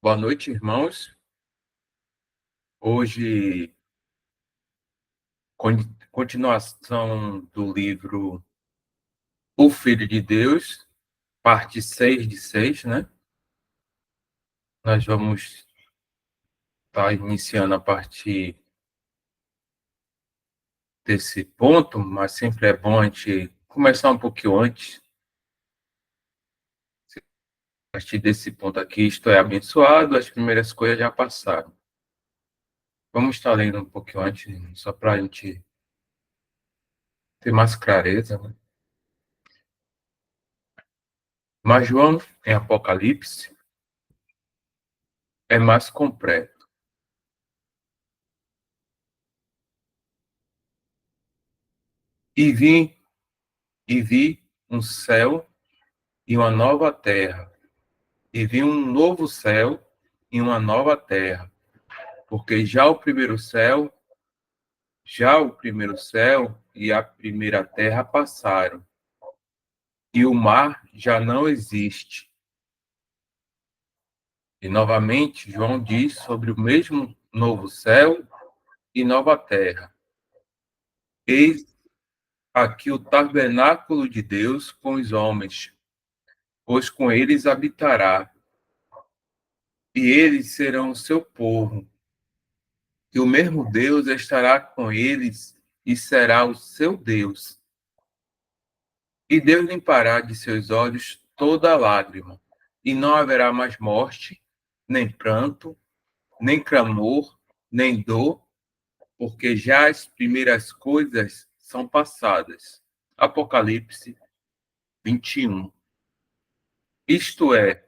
Boa noite, irmãos. Hoje, continuação do livro O Filho de Deus, parte 6 de 6, né? Nós vamos estar iniciando a partir desse ponto, mas sempre é bom a gente começar um pouquinho antes. A partir desse ponto aqui, isto é abençoado, as primeiras coisas já passaram. Vamos estar lendo um pouquinho antes, só para a gente ter mais clareza, né? Mas João, em Apocalipse, é mais completo. E vi um céu e uma nova terra, e vi um novo céu e uma nova terra, porque já o primeiro céu e a primeira terra passaram, e o mar já não existe. E novamente João diz sobre o mesmo novo céu e nova terra. Eis aqui o tabernáculo de Deus com os homens, pois com eles habitará, e eles serão o seu povo. E o mesmo Deus estará com eles e será o seu Deus. E Deus limpará de seus olhos toda lágrima, e não haverá mais morte, nem pranto, nem clamor, nem dor, porque já as primeiras coisas são passadas. Apocalipse 21. Isto é,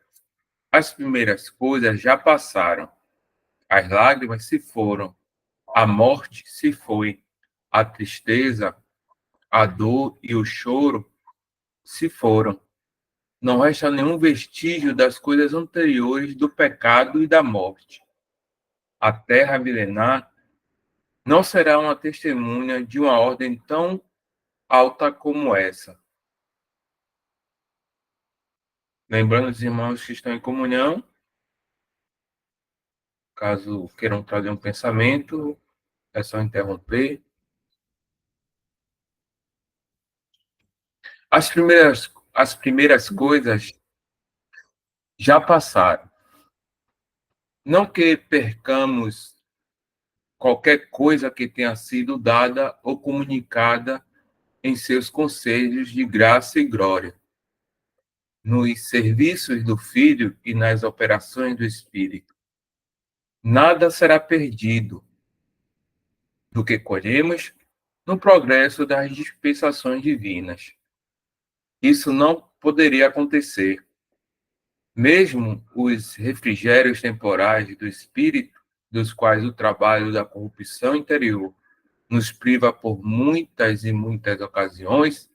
as primeiras coisas já passaram, as lágrimas se foram, a morte se foi, a tristeza, a dor e o choro se foram. Não resta nenhum vestígio das coisas anteriores do pecado e da morte. A terra milenar não será uma testemunha de uma ordem tão alta como essa. Lembrando os irmãos que estão em comunhão, caso queiram trazer um pensamento, é só interromper. As primeiras coisas já passaram. Não que percamos qualquer coisa que tenha sido dada ou comunicada em seus conselhos de graça e glória, nos serviços do Filho e nas operações do Espírito. Nada será perdido do que colhemos no progresso das dispensações divinas. Isso não poderia acontecer. Mesmo os refrigérios temporais do Espírito, dos quais o trabalho da corrupção interior nos priva por muitas e muitas ocasiões,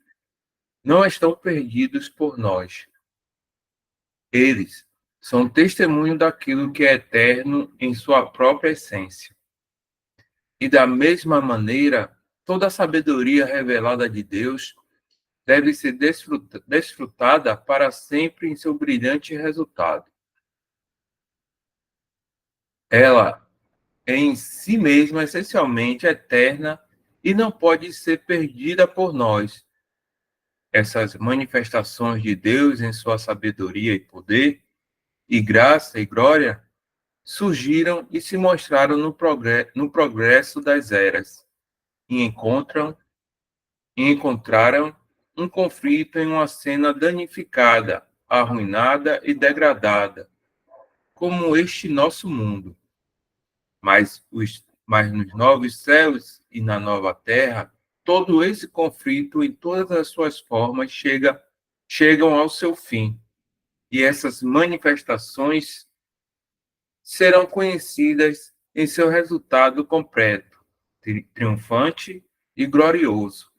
não estão perdidos por nós. Eles são testemunho daquilo que é eterno em sua própria essência. E da mesma maneira, toda a sabedoria revelada de Deus deve ser desfrutada para sempre em seu brilhante resultado. Ela é em si mesma essencialmente eterna e não pode ser perdida por nós. Essas manifestações de Deus em sua sabedoria e poder, e graça e glória, surgiram e se mostraram no progresso das eras, e encontraram um conflito em uma cena danificada, arruinada e degradada, como este nosso mundo. Mas nos novos céus e na nova terra, todo esse conflito em todas as suas formas chegam ao seu fim. E essas manifestações serão conhecidas em seu resultado completo, triunfante e glorioso.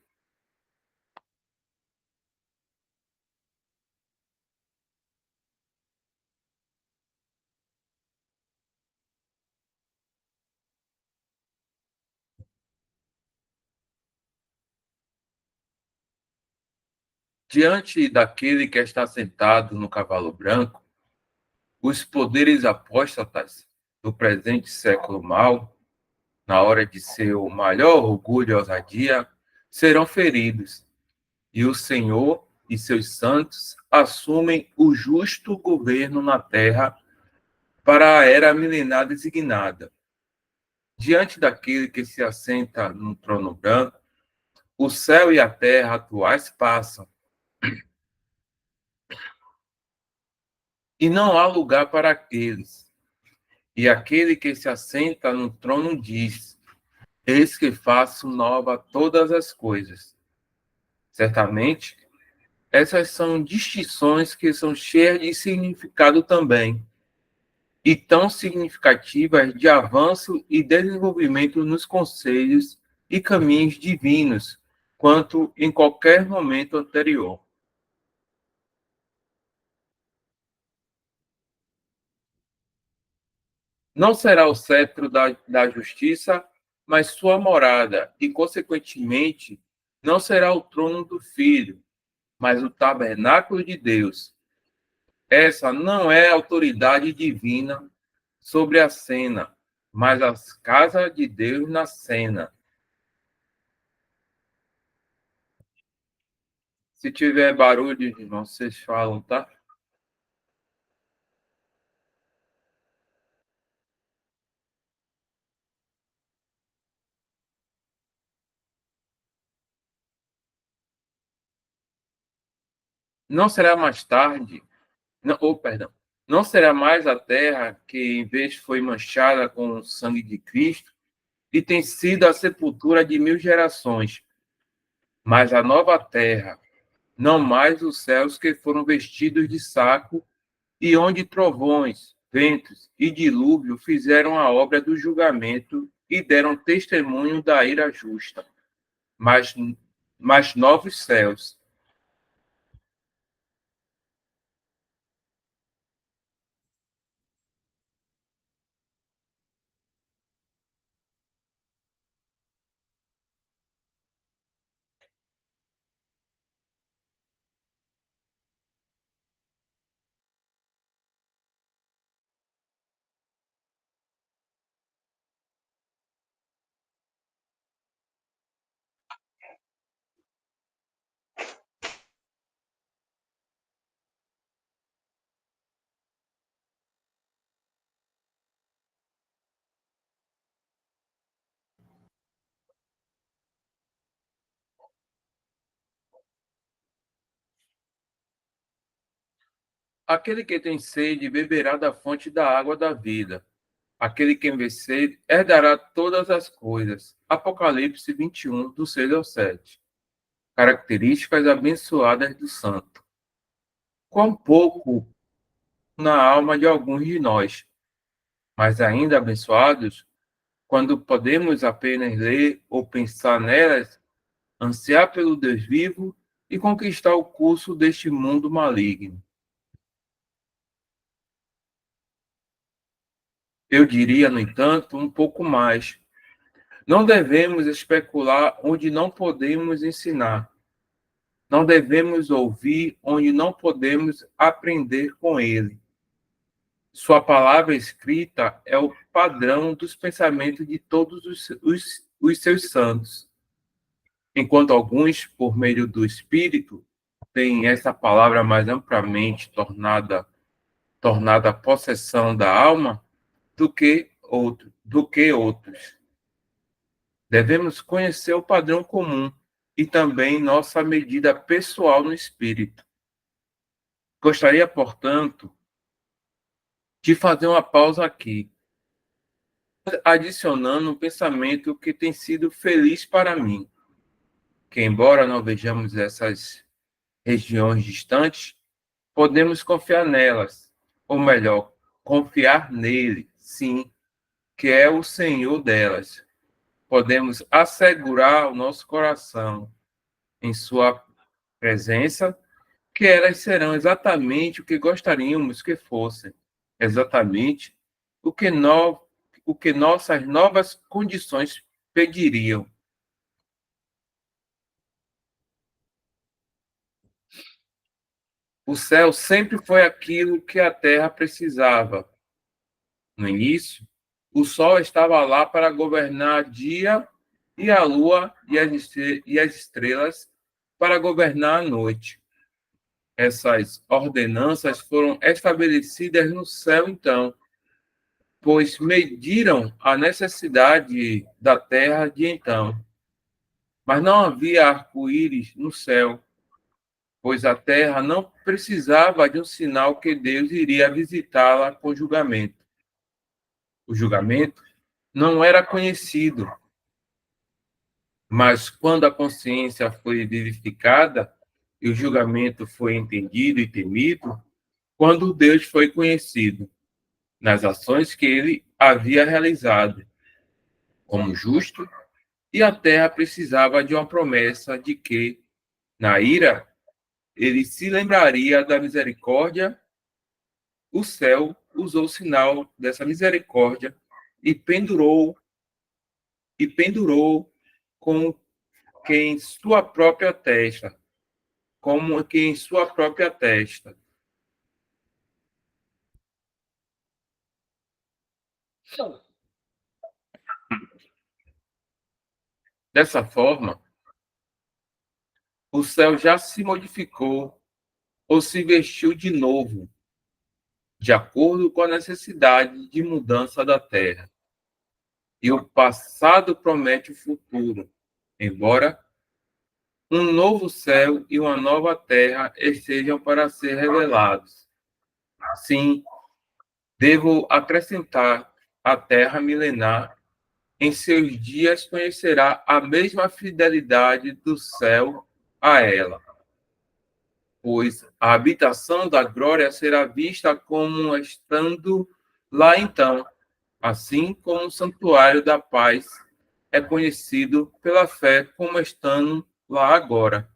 Diante daquele que está sentado no cavalo branco, Os poderes apóstatas do presente século mal, na hora de seu maior orgulho e ousadia, serão feridos, e o Senhor e seus santos assumem o justo governo na terra para a era milenar designada. Diante daquele que se assenta no trono branco, o céu e a terra atuais passam, e não há lugar para aqueles. E aquele que se assenta no trono diz: Eis que faço nova todas as coisas. Certamente, essas são distinções que são cheias de significado também, e tão significativas de avanço e desenvolvimento nos conselhos e caminhos divinos, quanto em qualquer momento anterior. Não será o cetro da justiça, mas sua morada, e, consequentemente, não será o trono do filho, mas o tabernáculo de Deus. Essa não é a autoridade divina sobre a cena, mas a casa de Deus na cena. Se tiver barulho, irmão, vocês falam, tá? Não será mais tarde, não, perdão, não será mais a terra que em vez foi manchada com o sangue de Cristo e tem sido a sepultura de 1000 gerações, mas a nova terra, não mais os céus que foram vestidos de saco e onde trovões, ventos e dilúvio fizeram a obra do julgamento e deram testemunho da ira justa, mas, mas novos céus. Aquele que tem sede beberá da fonte da água da vida. Aquele que vencer herdará todas as coisas. Apocalipse 21, do 6 ao 7. Características abençoadas do santo. Quão pouco na alma de alguns de nós, mas ainda abençoados, quando podemos apenas ler ou pensar nelas, ansiar pelo Deus vivo e conquistar o curso deste mundo maligno. Eu diria, no entanto, um pouco mais. Não devemos especular onde não podemos ensinar. Não devemos ouvir onde não podemos aprender com ele. Sua palavra escrita é o padrão dos pensamentos de todos os seus santos. Enquanto alguns, por meio do Espírito, têm essa palavra mais amplamente tornada possessão da alma do que outros. Devemos conhecer o padrão comum e também nossa medida pessoal no Espírito. Gostaria, portanto, de fazer uma pausa aqui, adicionando um pensamento que tem sido feliz para mim, que embora não vejamos essas regiões distantes, podemos confiar nelas, ou melhor, confiar nele, sim, que é o Senhor delas. Podemos assegurar o nosso coração em sua presença que elas serão exatamente o que gostaríamos que fossem, exatamente o que, no, o que nossas novas condições pediriam. O céu sempre foi aquilo que a terra precisava. No início, o sol estava lá para governar dia e a lua e as estrelas para governar a noite. Essas ordenanças foram estabelecidas no céu, então, pois mediram a necessidade da terra de então. Mas não havia arco-íris no céu, pois a terra não precisava de um sinal que Deus iria visitá-la com julgamento. O julgamento não era conhecido, mas quando a consciência foi vivificada e o julgamento foi entendido e temido, quando Deus foi conhecido nas ações que ele havia realizado como justo, e a terra precisava de uma promessa de que, na ira, ele se lembraria da misericórdia. O céu usou o sinal dessa misericórdia e pendurou com que em sua própria testa, como que em sua própria testa. Dessa forma, o céu já se modificou ou se vestiu de novo, de acordo com a necessidade de mudança da terra. E o passado promete o futuro, embora um novo céu e uma nova terra estejam para ser revelados. Sim, devo acrescentar, a terra milenar em seus dias conhecerá a mesma fidelidade do céu a ela, pois a habitação da glória será vista como estando lá então, assim como o santuário da paz é conhecido pela fé como estando lá agora.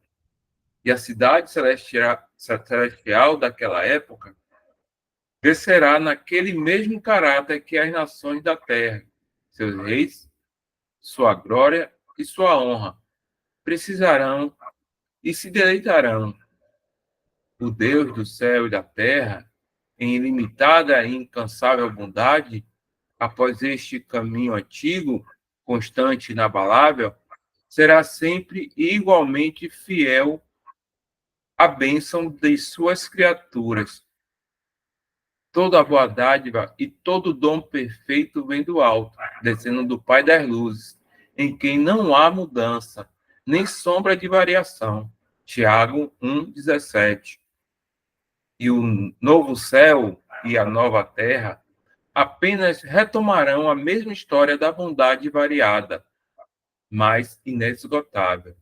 E a cidade celestial daquela época descerá naquele mesmo caráter que as nações da terra, seus reis, sua glória e sua honra, precisarão e se deleitarão. O Deus do céu e da terra, em ilimitada e incansável bondade, após este caminho antigo, constante e inabalável, será sempre igualmente fiel à bênção de suas criaturas. Toda boa dádiva e todo dom perfeito vem do alto, descendo do Pai das luzes, em quem não há mudança, nem sombra de variação. Tiago 1,17. E o novo céu e a nova terra apenas retomarão a mesma história da bondade variada, mas inesgotável.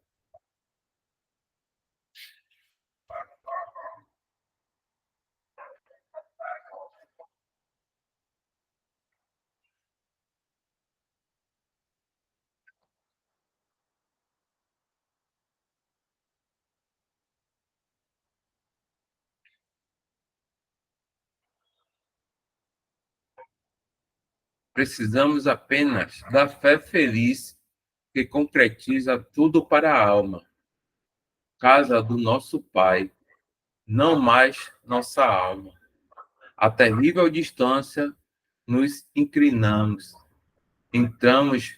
Precisamos apenas da fé feliz que concretiza tudo para a alma. Casa do nosso Pai, não mais nossa alma. A terrível distância nos inclinamos. Entramos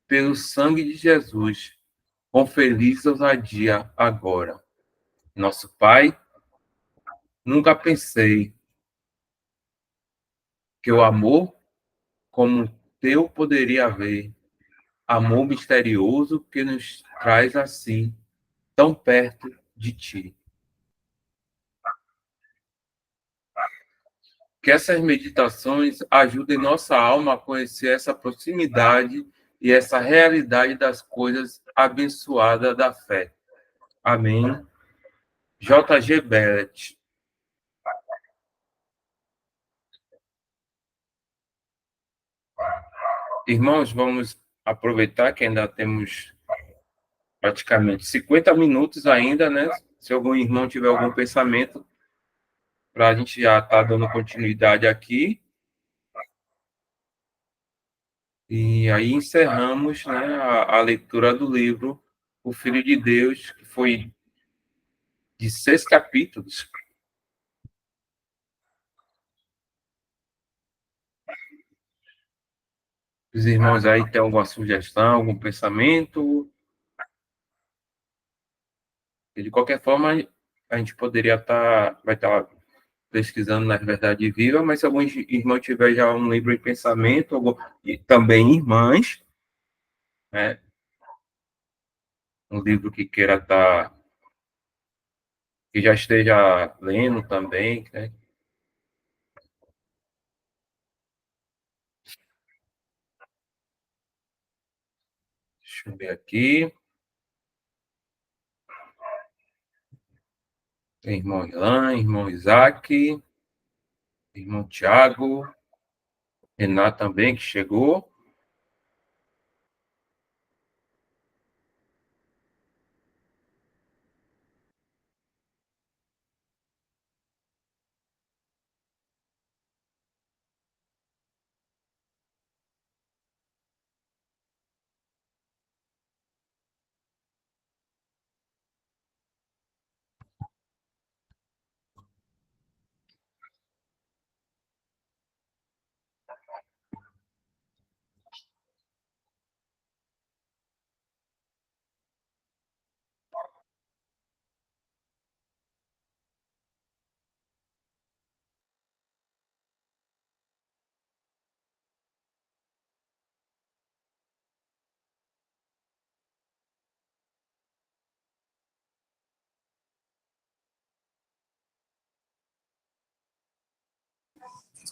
pelo sangue de Jesus, com feliz ousadia agora. Nosso Pai, nunca pensei que o amor como teu poderia haver, amor misterioso que nos traz assim, tão perto de ti. Que essas meditações ajudem nossa alma a conhecer essa proximidade e essa realidade das coisas abençoadas da fé. Amém. J. G. Bellet. Irmãos, vamos aproveitar que ainda temos praticamente 50 minutos ainda, né? Se algum irmão tiver algum pensamento, para a gente já estar dando continuidade aqui. E aí encerramos, né, a leitura do livro O Filho de Deus, que foi de 6 capítulos. Os irmãos aí têm alguma sugestão, algum pensamento? E de qualquer forma, a gente poderia vai estar pesquisando na Verdade Viva, mas se algum irmão tiver já um livro de pensamento, e também irmãs, né? Um livro que queira estar, que já esteja lendo também, né? Deixa eu ver aqui. Tem irmão Ilan, irmão Isaac, irmão Tiago, Renato também, que chegou.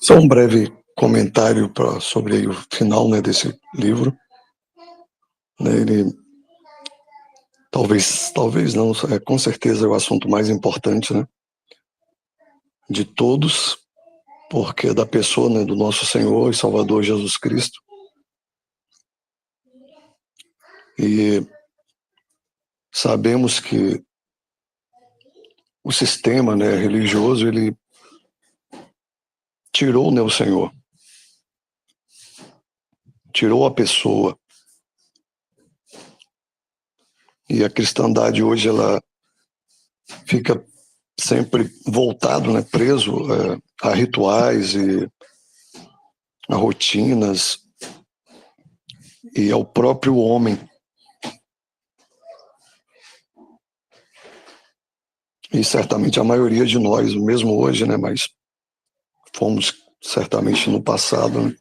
Só um breve comentário sobre aí o final, né, desse livro. Ele talvez não, com certeza é o assunto mais importante, né, de todos, porque é da pessoa, né, do nosso Senhor e Salvador Jesus Cristo. E sabemos que o sistema, né, religioso, ele tirou, né, o Senhor, tirou a pessoa. E a cristandade hoje, ela fica sempre voltado, né, preso a rituais e a rotinas e ao próprio homem. E certamente a maioria de nós, mesmo hoje, né, mas fomos certamente no passado, né,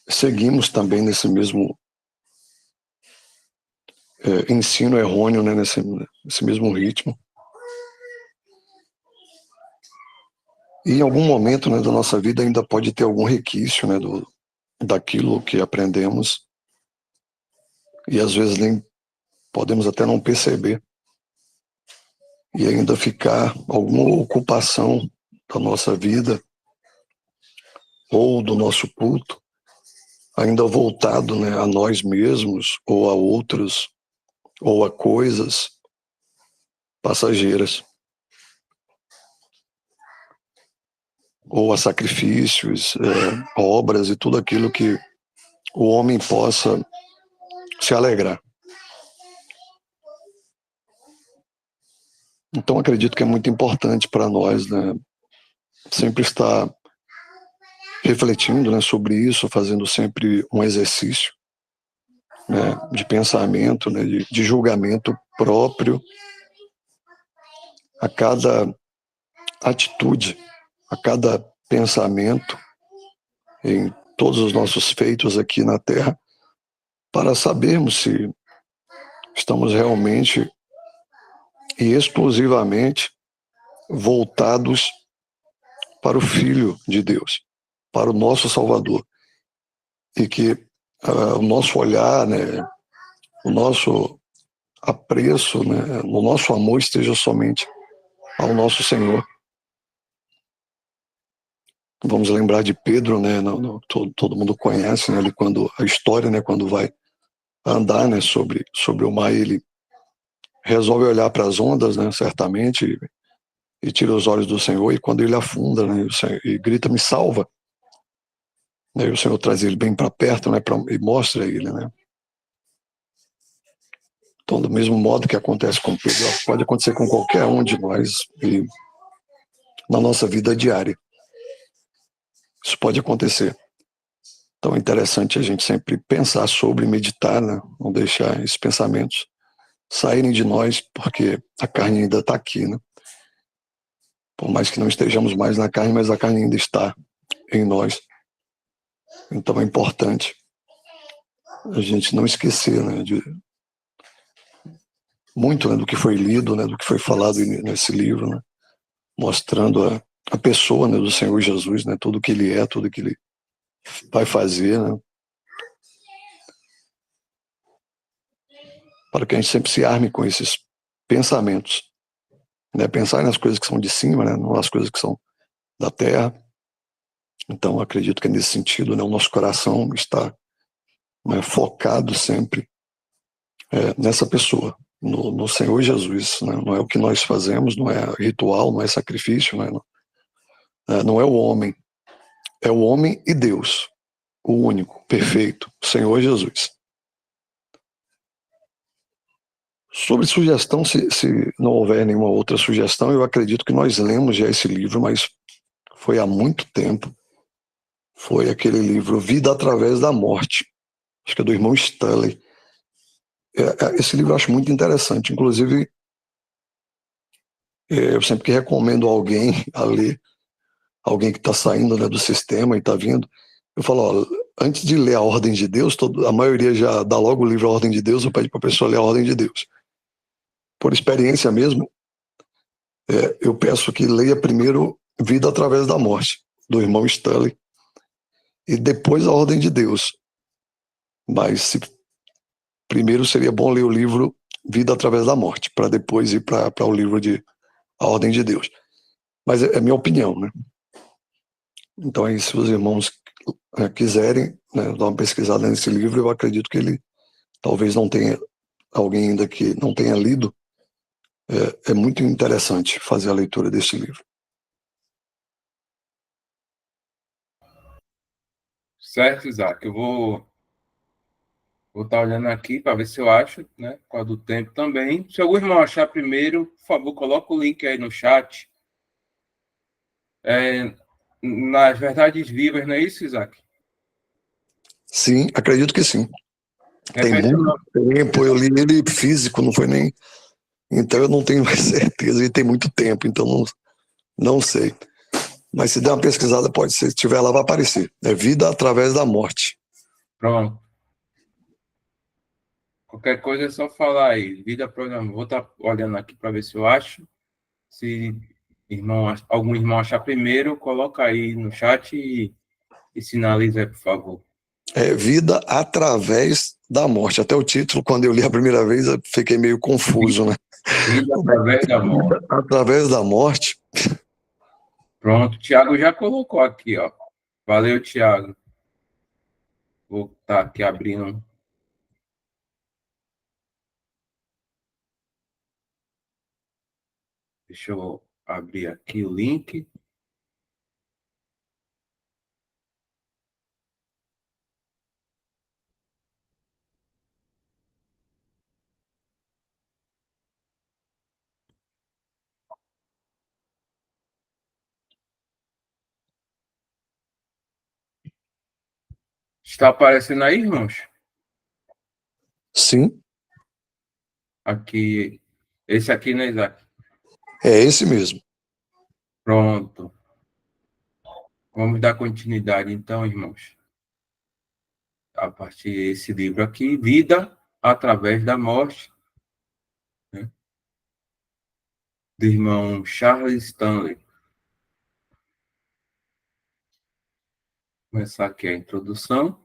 seguimos também nesse mesmo ensino errôneo, né, nesse mesmo ritmo. E em algum momento, né, da nossa vida ainda pode ter algum requício, né, daquilo que aprendemos, e às vezes nem podemos até não perceber, e ainda ficar alguma ocupação da nossa vida ou do nosso culto ainda voltado, né, a nós mesmos ou a outros ou a coisas passageiras ou a sacrifícios, obras e tudo aquilo que o homem possa se alegrar. Então acredito que é muito importante para nós, né, sempre estar refletindo, né, sobre isso, fazendo sempre um exercício, né, de pensamento, né, de julgamento próprio a cada atitude, a cada pensamento, em todos os nossos feitos aqui na Terra, para sabermos se estamos realmente e exclusivamente voltados para o Filho de Deus, para o nosso Salvador. E que o nosso olhar, né, o nosso apreço, né, o nosso amor esteja somente ao nosso Senhor. Vamos lembrar de Pedro, né, todo mundo conhece, né, quando a história, né, quando vai andar, né, sobre o mar, ele resolve olhar para as ondas, né, certamente, e tira os olhos do Senhor, e quando ele afunda, né, e grita, me salva, né, e o Senhor traz ele bem para perto, né, e mostra ele, né. Então, do mesmo modo que acontece com Pedro, pode acontecer com qualquer um de nós, e na nossa vida diária. Isso pode acontecer. Então é interessante a gente sempre pensar sobre, meditar, né? Não deixar esses pensamentos saírem de nós, porque a carne ainda está aqui, né? Por mais que não estejamos mais na carne, mas a carne ainda está em nós. Então é importante a gente não esquecer, né, de muito, né, do que foi lido, né, do que foi falado nesse livro, né, mostrando a pessoa, né, do Senhor Jesus, né, tudo que ele é, tudo que ele vai fazer, né, para que a gente sempre se arme com esses pensamentos, né, pensar nas coisas que são de cima, né, não nas coisas que são da terra. Então acredito que é nesse sentido, né, o nosso coração está, né, focado sempre nessa pessoa, no Senhor Jesus, né? Não é o que nós fazemos, não é ritual, não é sacrifício, né? Não é o homem, é o homem e Deus, o único, perfeito, o Senhor Jesus. Sobre sugestão, se não houver nenhuma outra sugestão, eu acredito que nós lemos já esse livro, mas foi há muito tempo. Foi aquele livro Vida através da Morte, acho que é do irmão Stanley. Esse livro eu acho muito interessante, inclusive eu sempre que recomendo alguém a ler, alguém que está saindo, né, do sistema e está vindo, eu falo, ó, antes de ler a Ordem de Deus, a maioria já dá logo o livro A Ordem de Deus, eu peço para a pessoa ler a Ordem de Deus. Por experiência mesmo, eu peço que leia primeiro Vida através da Morte, do irmão Stanley, e depois a Ordem de Deus. Mas primeiro seria bom ler o livro Vida através da Morte, para depois ir para o livro de A Ordem de Deus. Mas é minha opinião, né? Então aí, se os irmãos quiserem, né, dar uma pesquisada nesse livro, eu acredito que ele talvez não tenha, alguém ainda que não tenha lido, é muito interessante fazer a leitura desse livro. Certo, Isaac. Eu vou estar olhando aqui para ver se eu acho, né? Por causa do tempo também. Se algum irmão achar primeiro, por favor, coloca o link aí no chat. Nas Verdades Vivas, não é isso, Isaac? Sim, acredito que sim. Tem Repete o muito nome. tempo, eu li ele físico, não foi nem... Então eu não tenho mais certeza, e tem muito tempo, então não sei. Mas se der uma pesquisada, pode ser, se tiver lá, vai aparecer. É Vida através da Morte. Pronto. Qualquer coisa é só falar aí. Vida programa. Vou estar olhando aqui para ver se eu acho. Se algum irmão achar primeiro, coloca aí no chat e sinaliza aí, por favor. É Vida através da Morte. Até o título, quando eu li a primeira vez, eu fiquei meio confuso, né? Vida através da morte. Vida através da Morte. Pronto, o Thiago já colocou aqui, ó. Valeu, Thiago. Vou estar aqui abrindo. Deixa eu abrir aqui o link. Está aparecendo aí, irmãos? Sim, Aqui. Esse aqui, né, Isaac? é esse mesmo. Pronto. Vamos dar continuidade, então, irmãos. A partir desse livro aqui, Vida através da Morte, né, do irmão Charles Stanley. Vou começar aqui a introdução.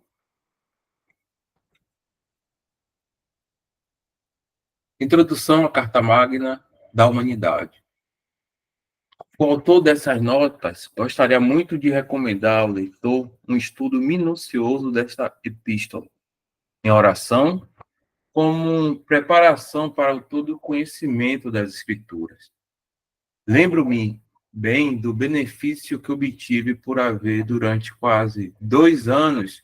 Introdução à Carta Magna da Humanidade. O autor dessas notas gostaria muito de recomendar ao leitor um estudo minucioso desta epístola, em oração, como preparação para todo o conhecimento das Escrituras. Lembro-me bem do benefício que obtive por haver, durante quase 2 anos,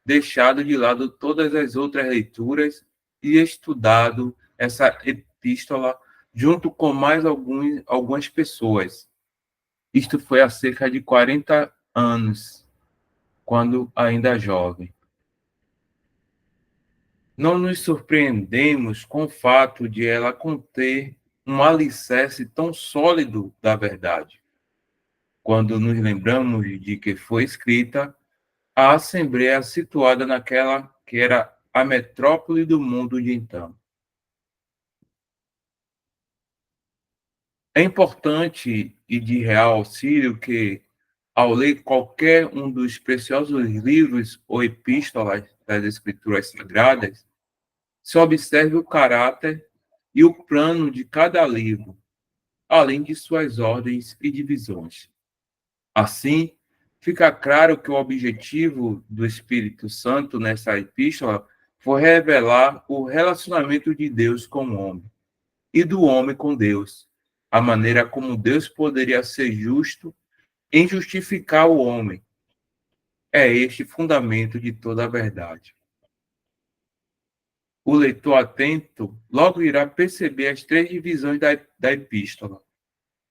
deixado de lado todas as outras leituras e estudado essa epístola junto com mais algumas pessoas. Isto foi há cerca de 40 anos. quando ainda jovem. Não nos surpreendemos com o fato de ela conter um alicerce tão sólido da verdade, quando nos lembramos de que foi escrita a Assembleia situada naquela que era a metrópole do mundo de então. É importante e de real auxílio que, ao ler qualquer um dos preciosos livros ou epístolas das Escrituras Sagradas, se observe o caráter e o plano de cada livro, além de suas ordens e divisões. Assim, fica claro que o objetivo do Espírito Santo nessa epístola foi revelar o relacionamento de Deus com o homem e do homem com Deus, a maneira como Deus poderia ser justo em justificar o homem. É este fundamento de toda a verdade. O leitor atento logo irá perceber as três divisões da epístola.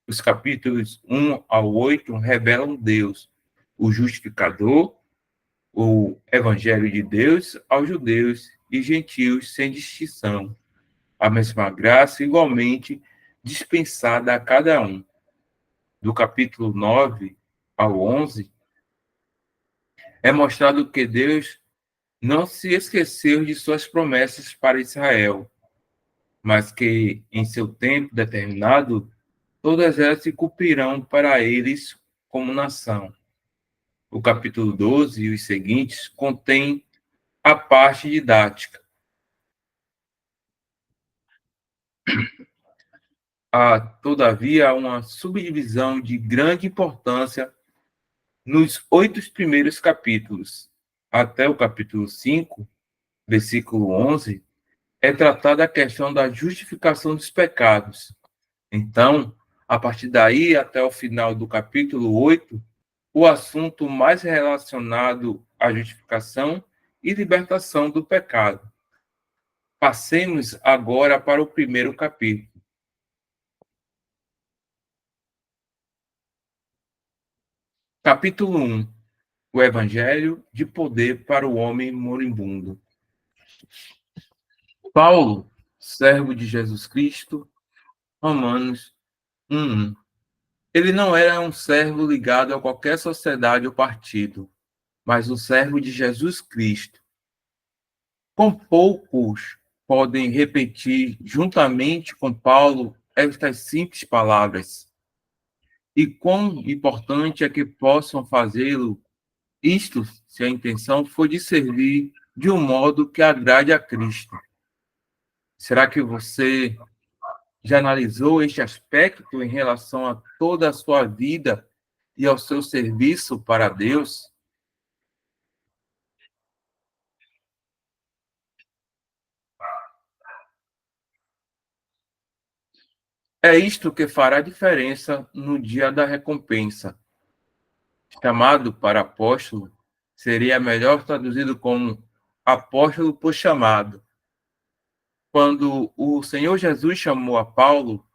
Os capítulos 1 ao 8 revelam Deus, o justificador, o evangelho de Deus aos judeus e gentios sem distinção, a mesma graça igualmente dispensada a cada um. Do capítulo 9 ao 11, é mostrado que Deus não se esqueceu de suas promessas para Israel, mas que, em seu tempo determinado, todas elas se cumprirão para eles como nação. O capítulo 12 e os seguintes contém a parte didática. Há, todavia, uma subdivisão de grande importância nos 8 primeiros capítulos. Até o capítulo 5, versículo 11, é tratada a questão da justificação dos pecados. Então, a partir daí até o final do capítulo 8, o assunto mais relacionado à justificação e libertação do pecado. Passemos agora para o primeiro capítulo. Capítulo 1. O Evangelho de poder para o homem moribundo. Paulo, servo de Jesus Cristo, Romanos 1:1. Ele não era um servo ligado a qualquer sociedade ou partido, mas um servo de Jesus Cristo. Com poucos podem repetir juntamente com Paulo estas simples palavras. E quão importante é que possam fazê-lo, isto se a intenção for de servir de um modo que agrade a Cristo. Será que você já analisou este aspecto em relação a toda a sua vida e ao seu serviço para Deus? É isto que fará diferença no dia da recompensa. Chamado para apóstolo seria melhor traduzido como apóstolo por chamado. Quando o Senhor Jesus chamou a Paulo,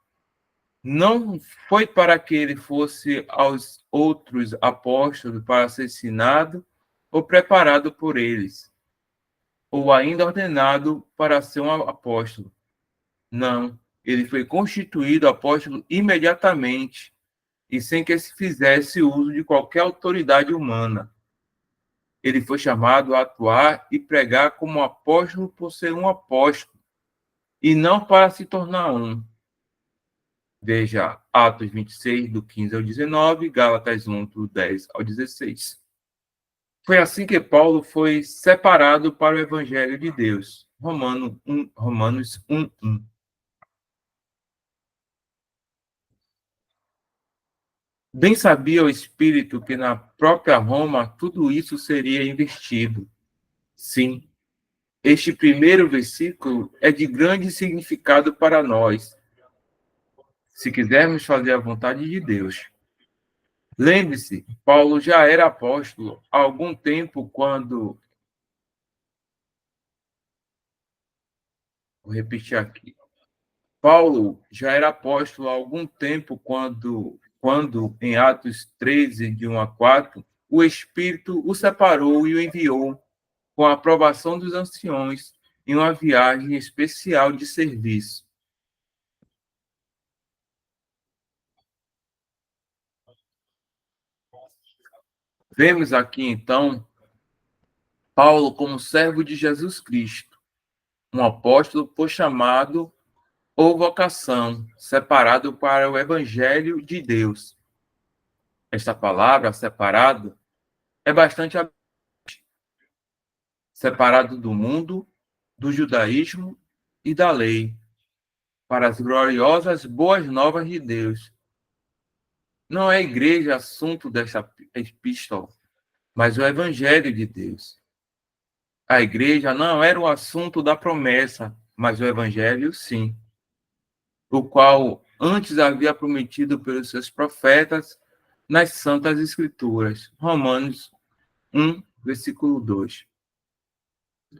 não foi para que ele fosse aos outros apóstolos para ser ensinado ou preparado por eles, ou ainda ordenado para ser um apóstolo. Não, ele foi constituído apóstolo imediatamente e sem que se fizesse uso de qualquer autoridade humana. Ele foi chamado a atuar e pregar como apóstolo por ser um apóstolo, e não para se tornar um. Veja Atos 26, do 15 ao 19, Gálatas 1, do 10 ao 16. Foi assim que Paulo foi separado para o Evangelho de Deus. Romanos 1, 1. Bem sabia o Espírito que na própria Roma tudo isso seria investido. Sim, este primeiro versículo é de grande significado para nós, se quisermos fazer a vontade de Deus. Lembre-se, Paulo já era apóstolo há algum tempo quando. Vou repetir aqui. Paulo já era apóstolo há algum tempo quando em Atos 13, de 1 a 4, o Espírito o separou e o enviou, com a aprovação dos anciões, em uma viagem especial de serviço. Vemos aqui, então, Paulo como servo de Jesus Cristo, um apóstolo por chamado ou vocação, separado para o Evangelho de Deus. Esta palavra, separado, é bastante separado do mundo, do judaísmo e da lei, para as gloriosas boas novas de Deus. Não é a igreja assunto desta epístola, mas o Evangelho de Deus. A igreja não era o assunto da promessa, mas o Evangelho sim, o qual antes havia prometido pelos seus profetas nas Santas Escrituras. Romanos 1, versículo 2.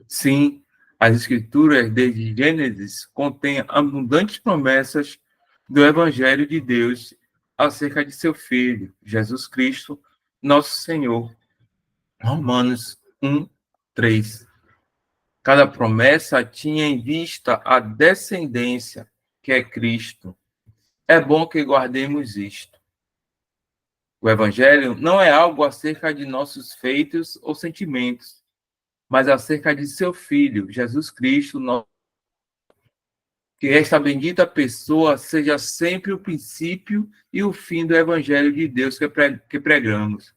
Sim, as Escrituras, desde Gênesis, contêm abundantes promessas do Evangelho de Deus acerca de seu Filho, Jesus Cristo, nosso Senhor. Romanos 1, 3. Cada promessa tinha em vista a descendência, que é Cristo. É bom que guardemos isto. O Evangelho não é algo acerca de nossos feitos ou sentimentos, mas acerca de seu Filho, Jesus Cristo, que esta bendita pessoa seja sempre o princípio e o fim do Evangelho de Deus que pregamos.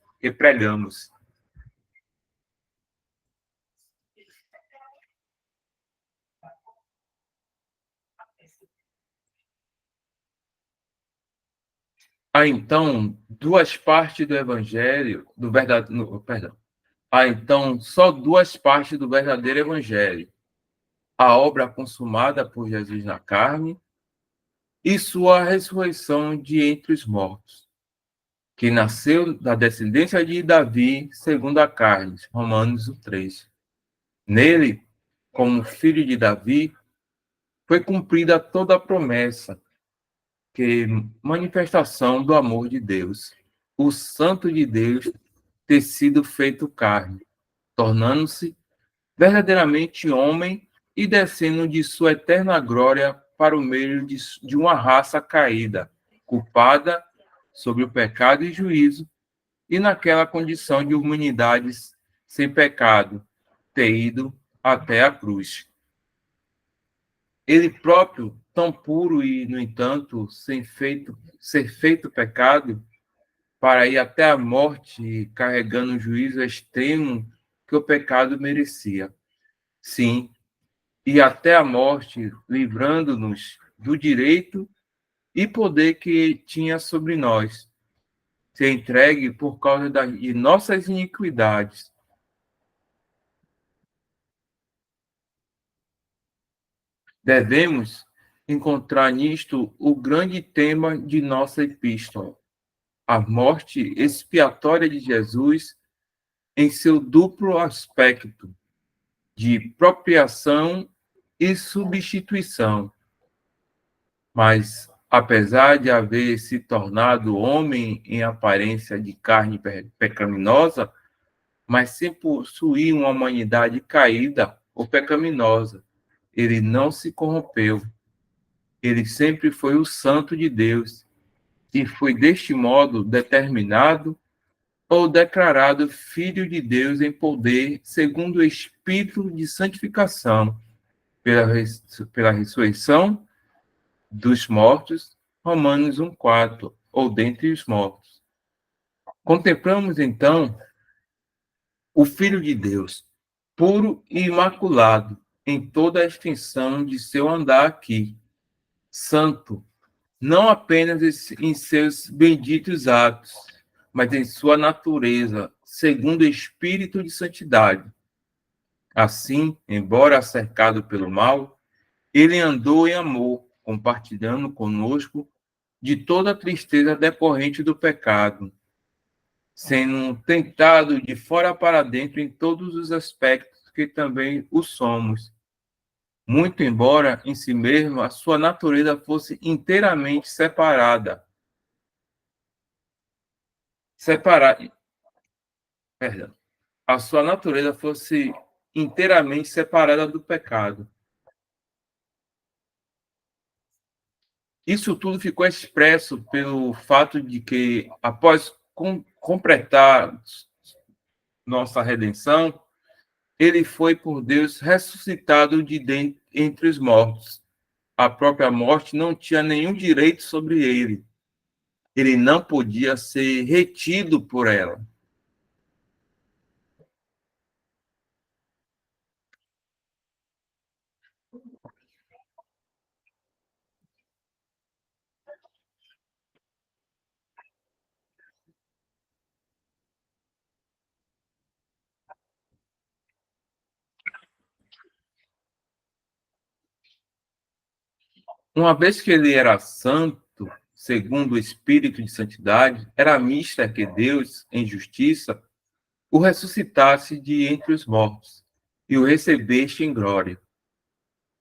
Há então duas partes do Evangelho, perdão. Há então só duas partes do verdadeiro Evangelho: a obra consumada por Jesus na carne e sua ressurreição de entre os mortos, que nasceu da descendência de Davi, segundo a carne. Romanos 3. Nele, como filho de Davi, foi cumprida toda a promessa, que manifestação do amor de Deus, o Santo de Deus ter sido feito carne, tornando-se verdadeiramente homem e descendo de sua eterna glória para o meio de uma raça caída, culpada sobre o pecado e juízo, e naquela condição de humanidades sem pecado, ter ido até a cruz. Ele próprio, tão puro e, no entanto, ser feito pecado, para ir até a morte, carregando o juízo extremo que o pecado merecia. Sim, e até a morte, livrando-nos do direito e poder que tinha sobre nós, ser entregue por causa de nossas iniquidades. Devemos encontrar nisto o grande tema de nossa epístola, a morte expiatória de Jesus em seu duplo aspecto de propriação e substituição. Mas, apesar de haver se tornado homem em aparência de carne pecaminosa, mas sem possuir uma humanidade caída ou pecaminosa, ele não se corrompeu. Ele sempre foi o santo de Deus e foi deste modo determinado ou declarado filho de Deus em poder, segundo o Espírito de santificação, pela ressurreição dos mortos, Romanos 1,4, ou dentre os mortos. Contemplamos, então, o Filho de Deus, puro e imaculado, em toda a extensão de seu andar aqui, santo, não apenas em seus benditos atos, mas em sua natureza, segundo o Espírito de santidade. Assim, embora cercado pelo mal, ele andou em amor, compartilhando conosco de toda a tristeza decorrente do pecado, sendo tentado de fora para dentro em todos os aspectos que também o somos. Muito embora em si mesmo a sua natureza fosse inteiramente separada, perdão, a sua natureza fosse inteiramente separada do pecado. Isso tudo ficou expresso pelo fato de que, após completar nossa redenção, ele foi por Deus ressuscitado de dentro, entre os mortos. A própria morte não tinha nenhum direito sobre ele. Ele não podia ser retido por ela. Uma vez que ele era santo, segundo o Espírito de Santidade, era mista que Deus, em justiça, o ressuscitasse de entre os mortos e o recebeste em glória.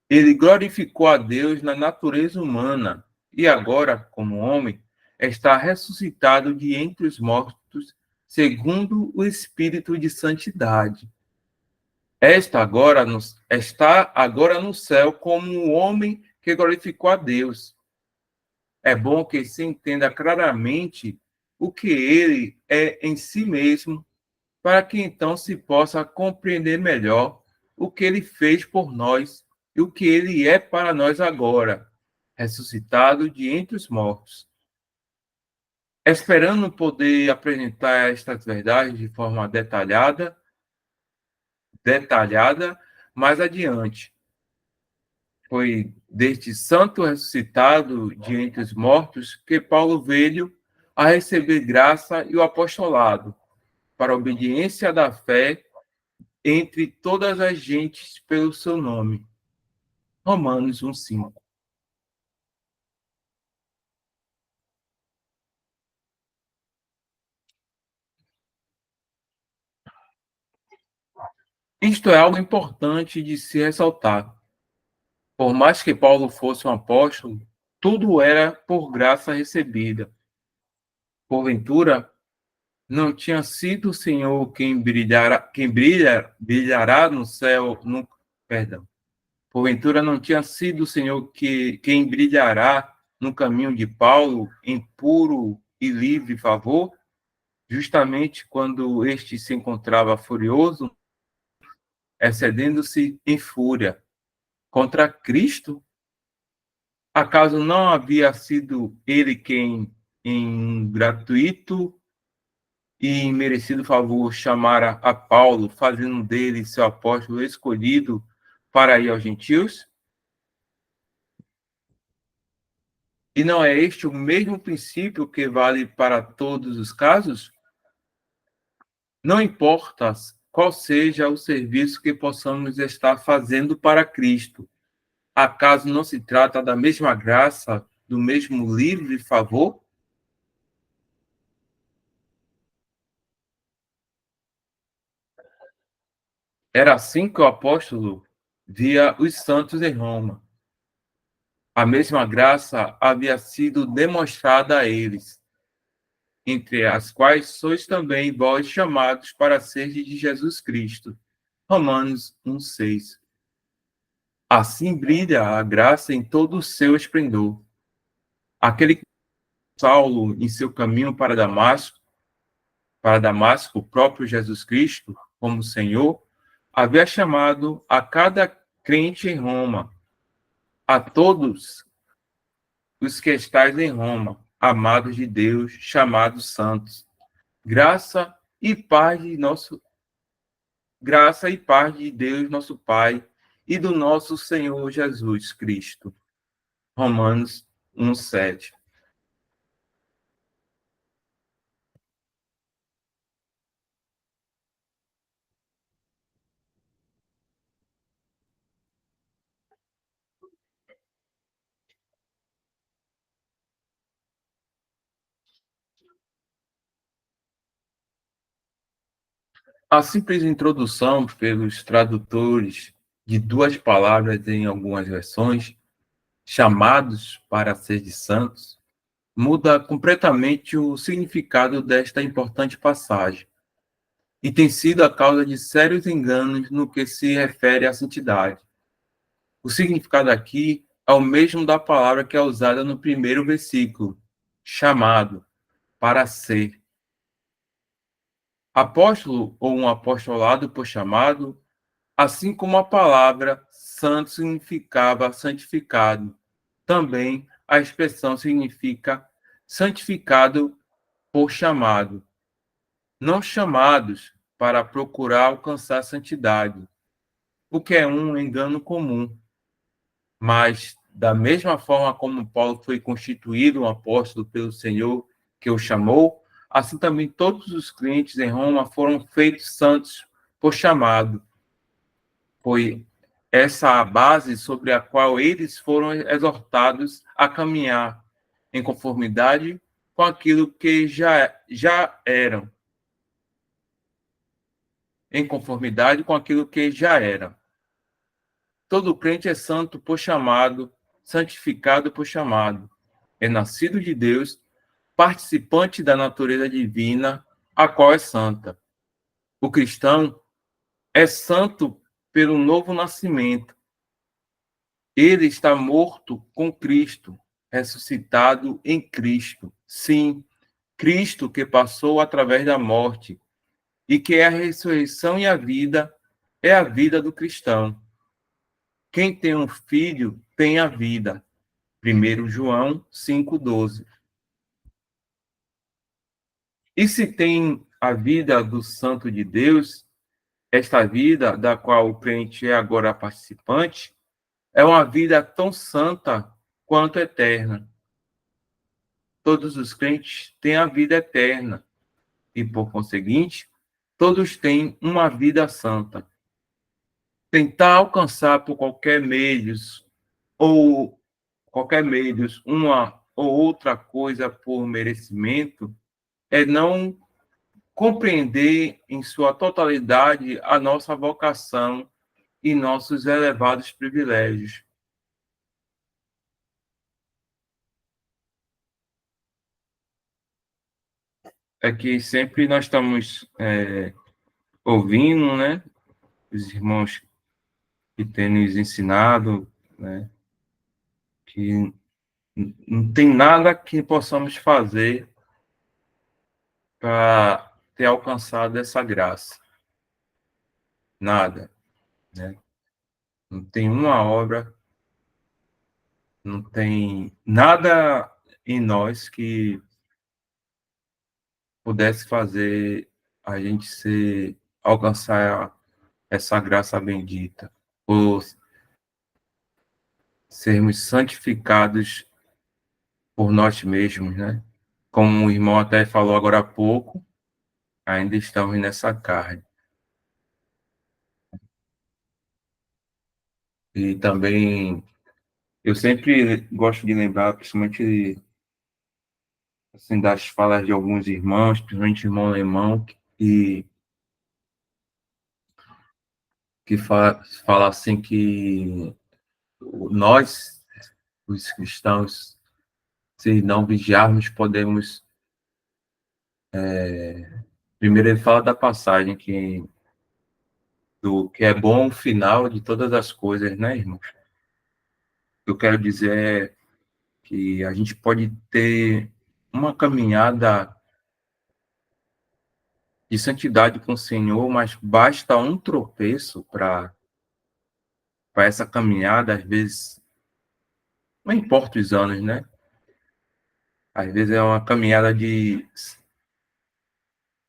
Ele glorificou a Deus na natureza humana e agora, como homem, está ressuscitado de entre os mortos, segundo o Espírito de Santidade. Está agora no céu como um homem que glorificou a Deus. É bom que se entenda claramente o que ele é em si mesmo, para que então se possa compreender melhor o que ele fez por nós e o que ele é para nós agora, ressuscitado de entre os mortos. Esperando poder apresentar estas verdades de forma detalhada mais adiante. Foi deste santo ressuscitado de entre os mortos que Paulo veio a receber graça e o apostolado para a obediência da fé entre todas as gentes pelo seu nome. Romanos 1:5. Isto é algo importante de se ressaltar. Por mais que Paulo fosse um apóstolo, tudo era por graça recebida. Porventura, não tinha sido o Senhor brilhará no céu, perdão. Porventura não tinha sido o Senhor quem brilhará no caminho de Paulo em puro e livre favor, justamente quando este se encontrava furioso, excedendo-se em fúria contra Cristo? Acaso não havia sido ele quem, em gratuito e merecido favor, chamara a Paulo, fazendo dele seu apóstolo escolhido para ir aos gentios? E não é este o mesmo princípio que vale para todos os casos? Não importa qual seja o serviço que possamos estar fazendo para Cristo, acaso não se trata da mesma graça, do mesmo livre favor? Era assim que o apóstolo via os santos em Roma. A mesma graça havia sido demonstrada a eles, entre as quais sois também vós chamados para ser de Jesus Cristo. Romanos 1:6. Assim brilha a graça em todo o seu esplendor. Aquele que Saulo, em seu caminho para Damasco, o próprio Jesus Cristo, como Senhor, havia chamado a cada crente em Roma, a todos os que estáis em Roma, amados de Deus, chamados santos. Graça e paz de nosso graça e paz de Deus, nosso Pai, e do nosso Senhor Jesus Cristo. Romanos 1:7. A simples introdução pelos tradutores de duas palavras em algumas versões, chamados para ser de santos, muda completamente o significado desta importante passagem. e tem sido a causa de sérios enganos no que se refere à santidade. O significado aqui é o mesmo da palavra que é usada no primeiro versículo, chamado, para ser. Apóstolo ou um apostolado por chamado, assim como a palavra santo significava santificado, também a expressão significa santificado por chamado, não chamados para procurar alcançar santidade, o que é um engano comum. Mas, da mesma forma como Paulo foi constituído um apóstolo pelo Senhor que o chamou, assim também todos os crentes em Roma foram feitos santos por chamado. Foi essa a base sobre a qual eles foram exortados a caminhar em conformidade com aquilo que já eram, em conformidade com aquilo que já eram. Todo crente é santo por chamado, santificado por chamado. É nascido de Deus, participante da natureza divina, a qual é santa. O cristão é santo pelo novo nascimento. Ele está morto com Cristo, ressuscitado em Cristo. Sim, Cristo que passou através da morte e que é a ressurreição e a vida, é a vida do cristão. Quem tem um filho tem a vida. 1 João 5,12. E se tem a vida do Santo de Deus, esta vida da qual o crente é agora participante, é uma vida tão santa quanto eterna. Todos os crentes têm a vida eterna e, por conseguinte, todos têm uma vida santa. Tentar alcançar por qualquer meios, uma ou outra coisa por merecimento, é não compreender em sua totalidade a nossa vocação e nossos elevados privilégios. É que sempre nós estamos ouvindo, né, os irmãos que têm nos ensinado, né, que não tem nada que possamos fazer para ter alcançado essa graça. Nada, né? Não tem uma obra, não tem nada em nós que pudesse fazer a gente alcançar essa graça bendita, ou sermos santificados por nós mesmos, né? Como o irmão até falou agora há pouco, ainda estamos nessa carne. E também, eu sempre gosto de lembrar, principalmente assim, das falas de alguns irmãos, principalmente o irmão alemão, que fala assim que nós, os cristãos, se não vigiarmos, podemos. Primeiro, ele fala da passagem do que é bom o final de todas as coisas, né, irmão? O que eu quero dizer é que a gente pode ter uma caminhada de santidade com o Senhor, mas basta um tropeço para essa caminhada, às vezes, não importa os anos, né? Às vezes é uma caminhada que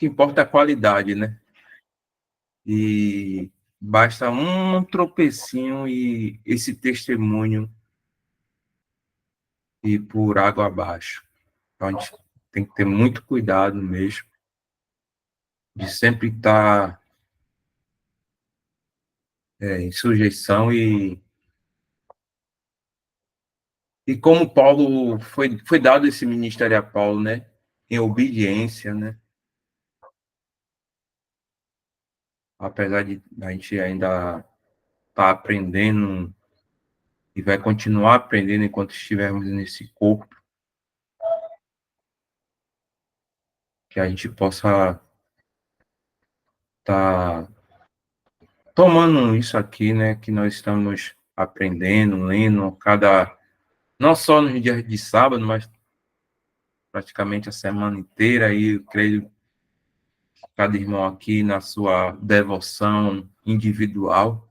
importa a qualidade, né? E basta um tropecinho e esse testemunho ir por água abaixo. Então, a gente tem que ter muito cuidado mesmo de sempre estar em sujeição e como Paulo foi dado esse ministério a Paulo, né? Em obediência, né? Apesar de a gente ainda estar aprendendo e vai continuar aprendendo enquanto estivermos nesse corpo, que a gente possa tá tomando isso aqui, né, que nós estamos aprendendo, lendo, não só nos dias de sábado, mas praticamente a semana inteira, aí eu creio cada irmão aqui na sua devoção individual,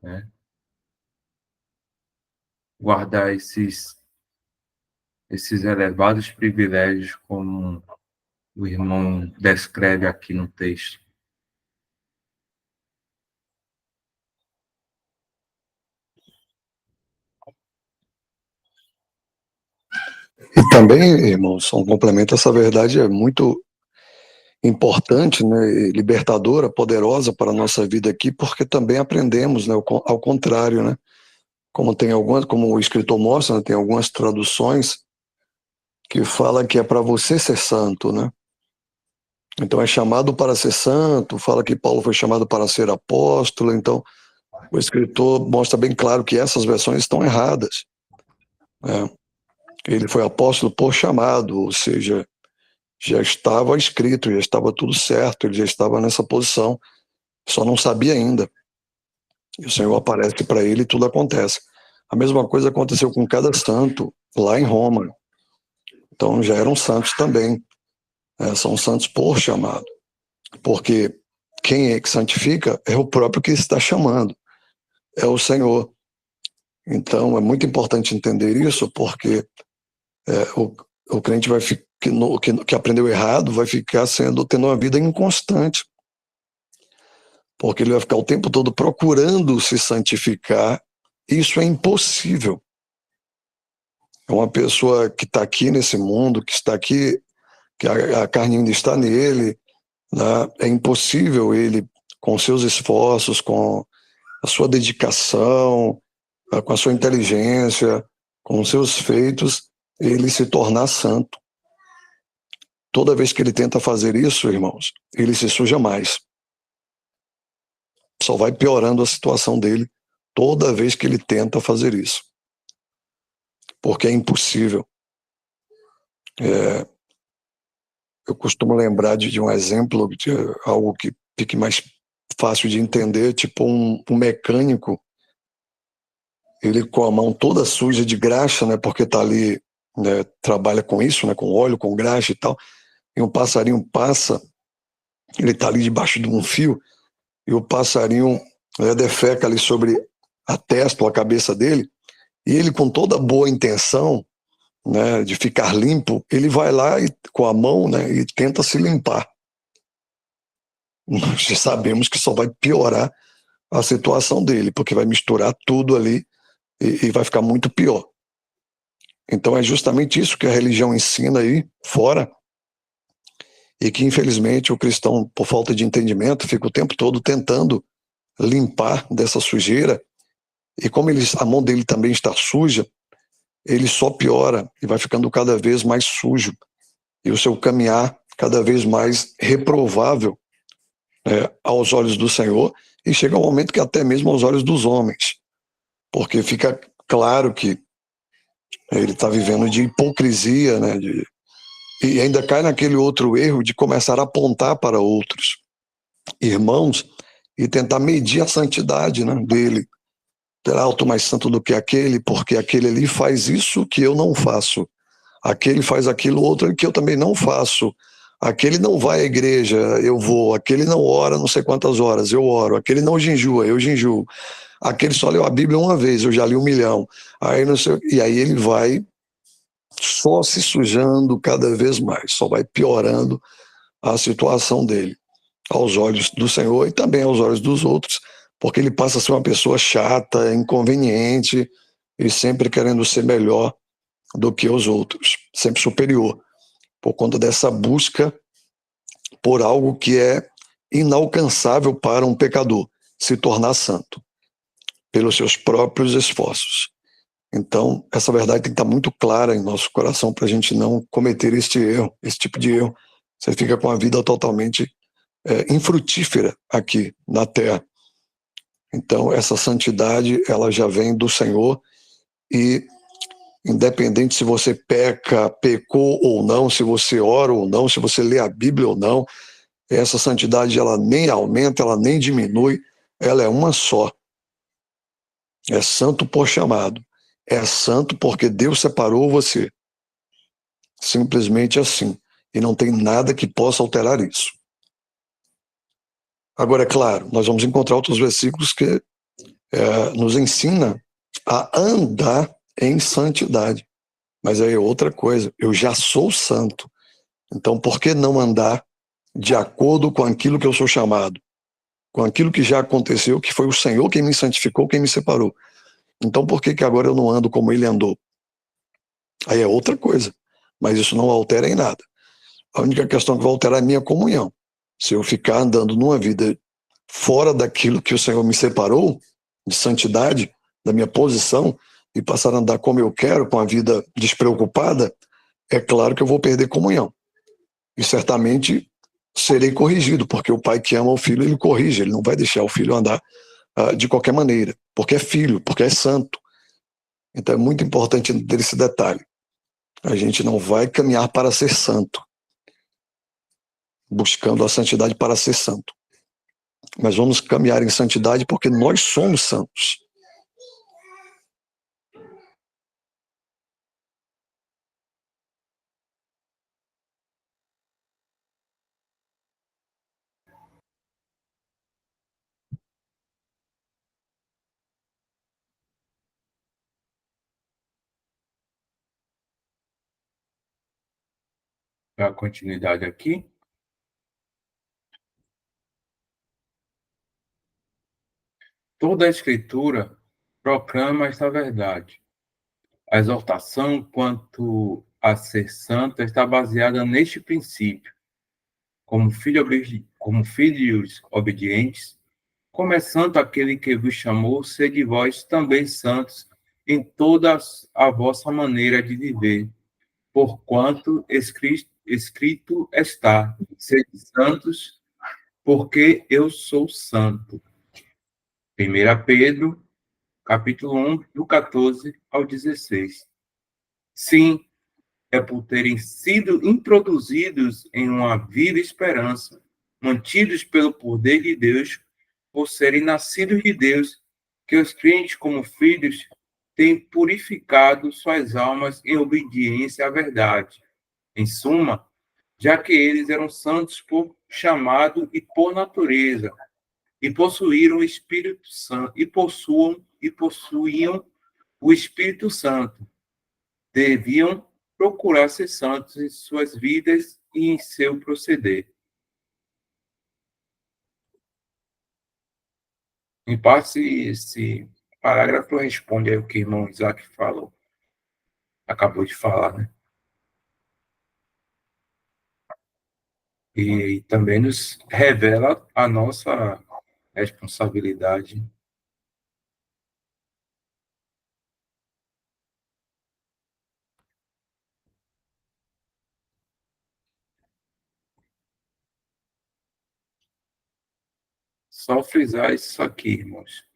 né, guardar esses elevados privilégios, como o irmão descreve aqui no texto. E também, irmãos, um complemento, essa verdade é muito importante, né, e libertadora, poderosa para a nossa vida aqui, porque também aprendemos, né, ao contrário, né, como o escritor mostra, né, tem algumas traduções que fala que é para você ser santo, né? Então é chamado para ser santo, fala que Paulo foi chamado para ser apóstolo, então o escritor mostra bem claro que essas versões estão erradas, né? Ele foi apóstolo por chamado, ou seja, já estava escrito, já estava tudo certo, ele já estava nessa posição, só não sabia ainda. E o Senhor aparece para ele e tudo acontece. A mesma coisa aconteceu com cada santo lá em Roma. Então já eram santos também, né? São santos por chamado, porque quem é que santifica é o próprio que está chamando, é o Senhor. Então é muito importante entender isso, porque o crente vai que aprendeu errado vai ficar tendo uma vida inconstante, porque ele vai ficar o tempo todo procurando se santificar. Isso é impossível. É uma pessoa que está aqui nesse mundo, que está aqui, que a carne ainda está nele, né? É impossível ele, com seus esforços, com a sua dedicação, com a sua inteligência, com os seus feitos, ele se tornar santo. Toda vez que ele tenta fazer isso, irmãos, ele se suja mais. Só vai piorando a situação dele toda vez que ele tenta fazer isso. Porque é impossível. Eu costumo lembrar de um exemplo, de algo que fique mais fácil de entender, tipo um mecânico, ele com a mão toda suja de graxa, né, porque está ali, né, trabalha com isso, né, com óleo, com graxa e tal, e um passarinho passa, ele está ali debaixo de um fio, e o passarinho, né, defeca ali sobre a testa ou a cabeça dele, e ele com toda boa intenção, né, de ficar limpo, ele vai lá e, com a mão, né, e tenta se limpar. Nós já sabemos que só vai piorar a situação dele, porque vai misturar tudo ali e vai ficar muito pior. Então é justamente isso que a religião ensina aí fora, e que infelizmente o cristão, por falta de entendimento, fica o tempo todo tentando limpar dessa sujeira, e como a mão dele também está suja, ele só piora e vai ficando cada vez mais sujo, e o seu caminhar cada vez mais reprovável, aos olhos do Senhor, e chega um momento que até mesmo aos olhos dos homens, porque fica claro que ele está vivendo de hipocrisia, né, e ainda cai naquele outro erro de começar a apontar para outros irmãos e tentar medir a santidade, né, dele. Será eu tô mais santo do que aquele, porque aquele ali faz isso que eu não faço. Aquele faz aquilo outro que eu também não faço. Aquele não vai à igreja, eu vou. Aquele não ora não sei quantas horas, eu oro. Aquele não jejua, eu jejuo. Aquele só leu a Bíblia uma vez, eu já li 1.000.000. Aí não sei, e aí ele vai só se sujando cada vez mais, só vai piorando a situação dele aos olhos do Senhor e também aos olhos dos outros, porque ele passa a ser uma pessoa chata, inconveniente e sempre querendo ser melhor do que os outros, sempre superior, por conta dessa busca por algo que é inalcançável para um pecador, se tornar santo, pelos seus próprios esforços. Então, essa verdade tem que estar muito clara em nosso coração para a gente não cometer este erro, esse tipo de erro. Você fica com a vida totalmente infrutífera aqui na Terra. Então, essa santidade, ela já vem do Senhor, e independente se você pecou ou não, se você ora ou não, se você lê a Bíblia ou não, Essa santidade, ela nem aumenta, ela nem diminui, ela é uma só. É santo por chamado. É santo porque Deus separou você. Simplesmente assim. E não tem nada que possa alterar isso. Agora, é claro, nós vamos encontrar outros versículos que nos ensina a andar em santidade. Mas aí é outra coisa. Eu já sou santo. Então, por que não andar de acordo com aquilo que eu sou chamado? Com aquilo que já aconteceu, que foi o Senhor quem me santificou, quem me separou. Então, por que agora eu não ando como ele andou? Aí é outra coisa. Mas isso não altera em nada. A única questão que vai alterar é a minha comunhão. Se eu ficar andando numa vida fora daquilo que o Senhor me separou, de santidade, da minha posição, e passar a andar como eu quero, com a vida despreocupada, é claro que eu vou perder comunhão. E certamente serei corrigido, porque o pai que ama o filho, ele corrige, ele não vai deixar o filho andar de qualquer maneira, porque é filho, porque é santo. Então é muito importante ter esse detalhe. A gente não vai caminhar para ser santo, buscando a santidade para ser santo. Mas vamos caminhar em santidade porque nós somos santos. Dar continuidade aqui. Toda a Escritura proclama esta verdade. A exortação quanto a ser santo está baseada neste princípio. Como filhos obedientes, como é santo aquele que vos chamou, sede vós também santos em toda a vossa maneira de viver. Porquanto escrito está, sede santos, porque eu sou santo. 1 Pedro, capítulo 1, do 14 ao 16. Sim, é por terem sido introduzidos em uma viva esperança, mantidos pelo poder de Deus, por serem nascidos de Deus, que os crentes, como filhos, têm purificado suas almas em obediência à verdade. Em suma, já que eles eram santos por chamado e por natureza, e possuíram o Espírito Santo, e possuíam o Espírito Santo, deviam procurar ser santos em suas vidas e em seu proceder. Em parte, esse parágrafo responde aí o que o irmão Isaac falou, acabou de falar, né? E também nos revela a nossa responsabilidade. Só frisar isso aqui, irmãos.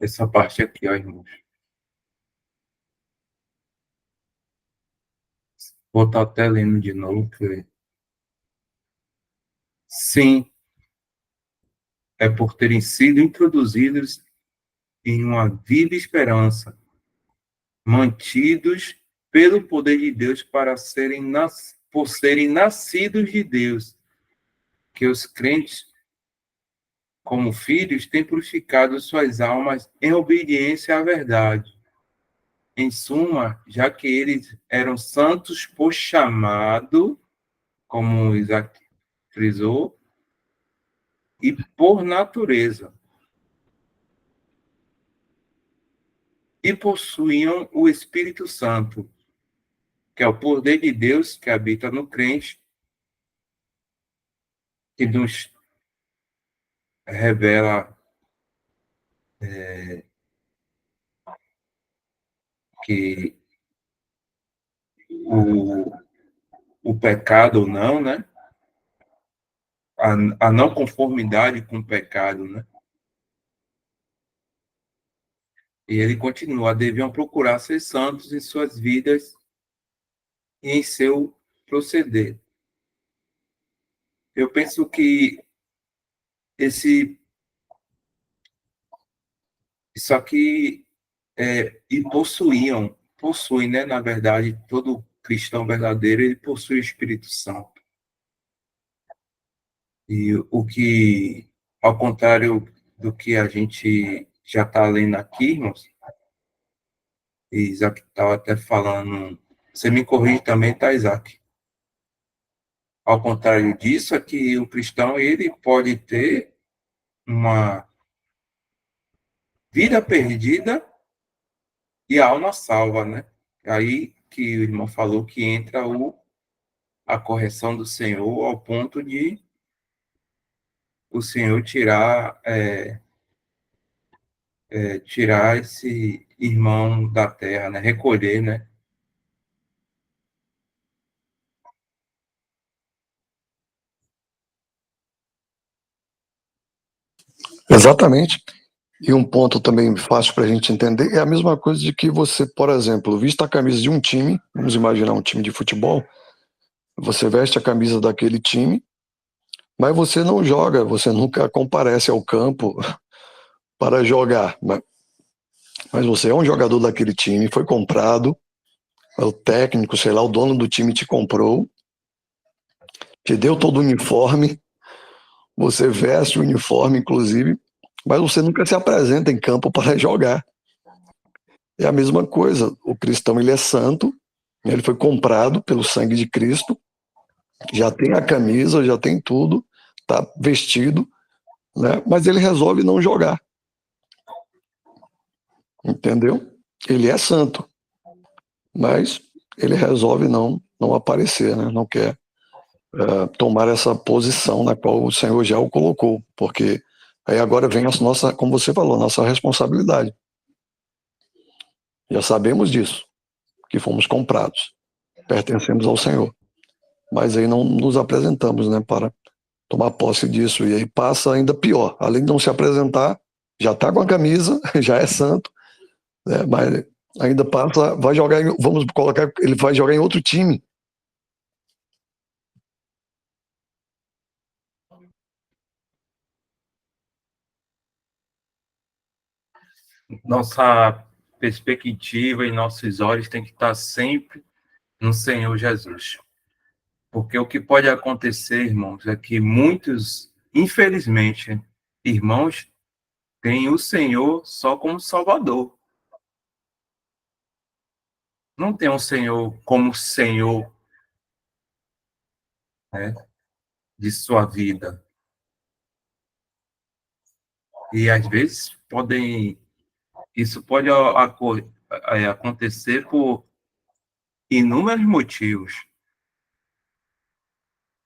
Essa parte aqui, ó, irmãos. Vou estar até lendo de novo. Sim, é por terem sido introduzidos em uma viva esperança, mantidos pelo poder de Deus por serem nascidos de Deus, que os crentes, como filhos, têm purificado suas almas em obediência à verdade. Em suma, já que eles eram santos por chamado, como Isaac frisou, e por natureza, e possuíam o Espírito Santo, que é o poder de Deus que habita no crente, que nos revela que o, o pecado ou não, né? A não conformidade com o pecado, né? E ele continua, deviam procurar ser santos em suas vidas e em seu proceder. Eu penso que esse isso aqui e possuem, né? Na verdade, todo cristão verdadeiro ele possui o Espírito Santo. E o que, ao contrário do que a gente já está lendo aqui, irmãos, e Isaac estava até falando, você me corrige também, tá, Isaac? Ao contrário disso, é que o cristão ele pode ter uma vida perdida e a alma salva, né? Aí que o irmão falou que entra a correção do Senhor ao ponto de o Senhor tirar esse irmão da terra, né? Recolher, né? Exatamente. E um ponto também fácil para a gente entender é a mesma coisa de que você, por exemplo, vista a camisa de um time, vamos imaginar um time de futebol, você veste a camisa daquele time, mas você não joga, você nunca comparece ao campo para jogar. Mas você é um jogador daquele time, foi comprado, o técnico, sei lá, o dono do time te comprou, te deu todo o uniforme, você veste o uniforme, inclusive, mas você nunca se apresenta em campo para jogar. É a mesma coisa, o cristão ele é santo, ele foi comprado pelo sangue de Cristo, já tem a camisa, já tem tudo, está vestido, né? Mas ele resolve não jogar, entendeu? Ele é santo, mas ele resolve não aparecer, né? Não quer tomar essa posição na qual o Senhor já o colocou, porque aí agora vem a nossa, como você falou, nossa responsabilidade. Já sabemos disso, que fomos comprados, pertencemos ao Senhor, mas aí não nos apresentamos, né, para tomar posse disso, e aí passa ainda pior, além de não se apresentar, já está com a camisa, já é santo, né, mas ainda passa, vai jogar, vamos colocar, ele vai jogar em outro time. Nossa perspectiva e nossos olhos têm que estar sempre no Senhor Jesus. Porque o que pode acontecer, irmãos, é que muitos, infelizmente, irmãos, têm o Senhor só como Salvador. Não tem o Senhor como Senhor, né, de sua vida. E às vezes isso pode acontecer por inúmeros motivos.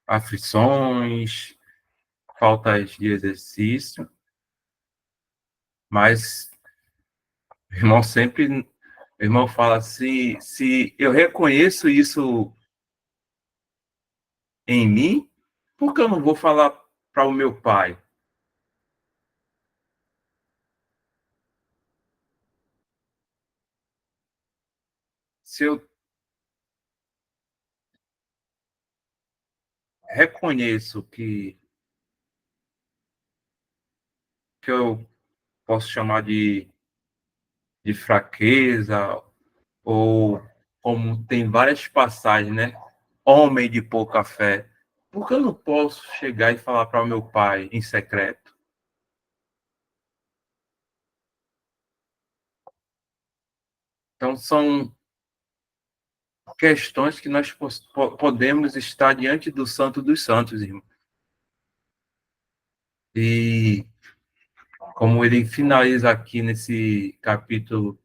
Aflições, faltas de exercício, mas o irmão sempre, o irmão fala assim, se eu reconheço isso em mim, por que eu não vou falar para o meu pai? Se eu reconheço que eu posso chamar de fraqueza, ou como tem várias passagens, né? Homem de pouca fé. Por que eu não posso chegar e falar para o meu pai em secreto? Então, são questões que nós podemos estar diante do Santo dos Santos, irmão. E como ele finaliza aqui nesse capítulo,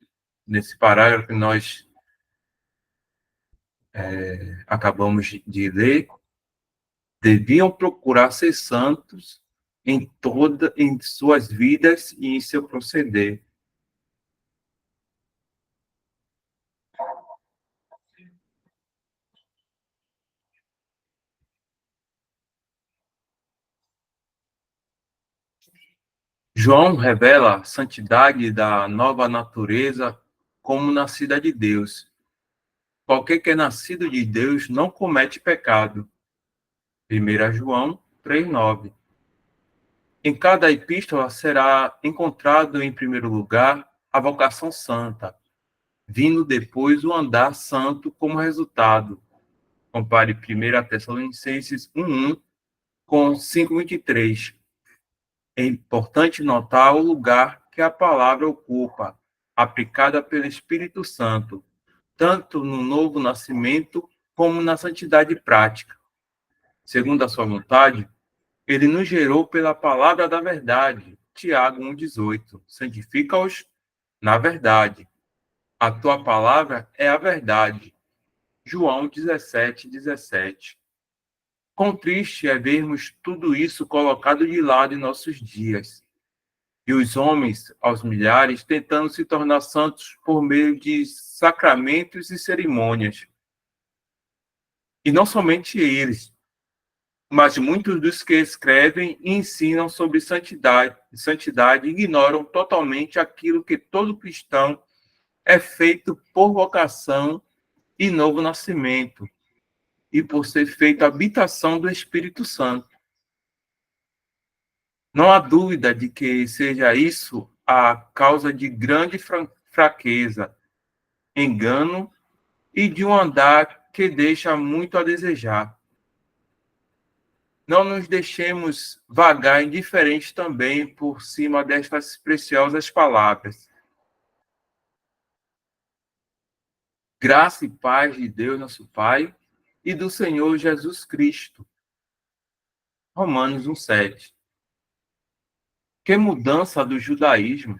nesse parágrafo que nós acabamos de ler, deviam procurar ser santos em suas vidas e em seu proceder. João revela a santidade da nova natureza como nascida de Deus. Qualquer que é nascido de Deus não comete pecado. 1 João 3,9. Em cada epístola será encontrado, em primeiro lugar, a vocação santa, vindo depois o andar santo como resultado. Compare 1 Tessalonicenses 1:1 com 5:23. É importante notar o lugar que a palavra ocupa, aplicada pelo Espírito Santo, tanto no novo nascimento como na santidade prática. Segundo a sua vontade, ele nos gerou pela palavra da verdade. Tiago 1,18. Santifica-os na verdade. A tua palavra é a verdade. João 17:17. Quão triste é vermos tudo isso colocado de lado em nossos dias. E os homens, aos milhares, tentando se tornar santos por meio de sacramentos e cerimônias. E não somente eles, mas muitos dos que escrevem e ensinam sobre santidade ignoram totalmente aquilo que todo cristão é feito por vocação e novo nascimento, e por ser feito habitação do Espírito Santo. Não há dúvida de que seja isso a causa de grande fraqueza, engano e de um andar que deixa muito a desejar. Não nos deixemos vagar indiferentes também por cima destas preciosas palavras. Graça e paz de Deus, nosso Pai, e do Senhor Jesus Cristo. Romanos 1,7. Que mudança do judaísmo!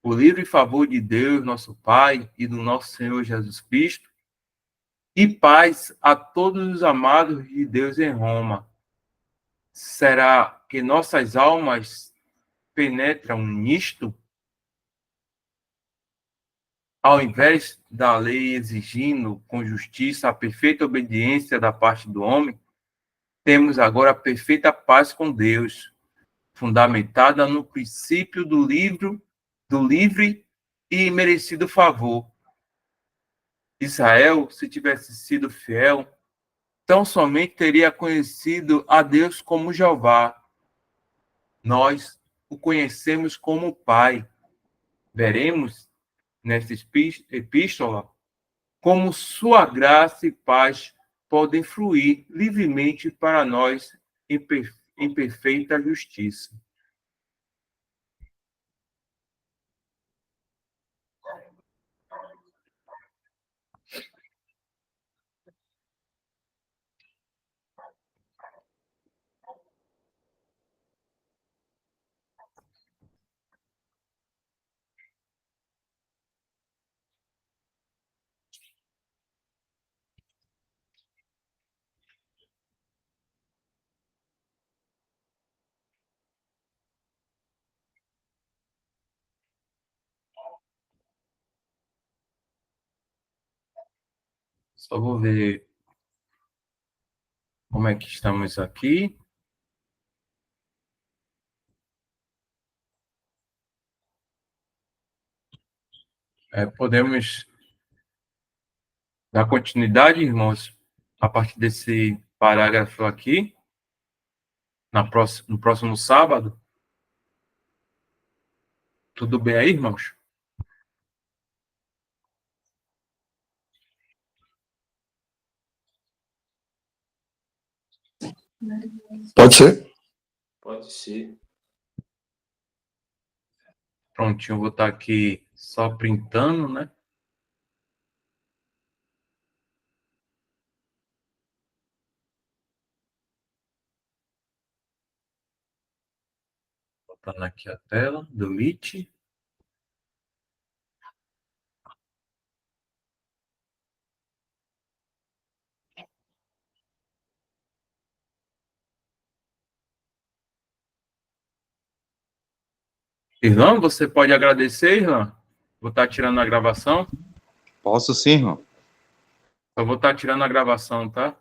O livre favor de Deus, nosso Pai, e do nosso Senhor Jesus Cristo, e paz a todos os amados de Deus em Roma. Será que nossas almas penetram nisto? Ao invés da lei exigindo com justiça a perfeita obediência da parte do homem, temos agora a perfeita paz com Deus, fundamentada no princípio do livre e merecido favor. Israel, se tivesse sido fiel, tão somente teria conhecido a Deus como Jeová. Nós o conhecemos como Pai. Veremos nesta epístola como sua graça e paz podem fluir livremente para nós em perfeita justiça. Só vou ver como é que estamos aqui. Podemos dar continuidade, irmãos, a partir desse parágrafo aqui, no próximo sábado. Tudo bem aí, irmãos? Pode ser? Pode ser. Prontinho, vou estar aqui só printando, né? Botando aqui a tela do Meet. Irlã, você pode agradecer, Irlã? Vou estar tirando a gravação. Posso sim, irmão. Eu vou estar tirando a gravação, tá?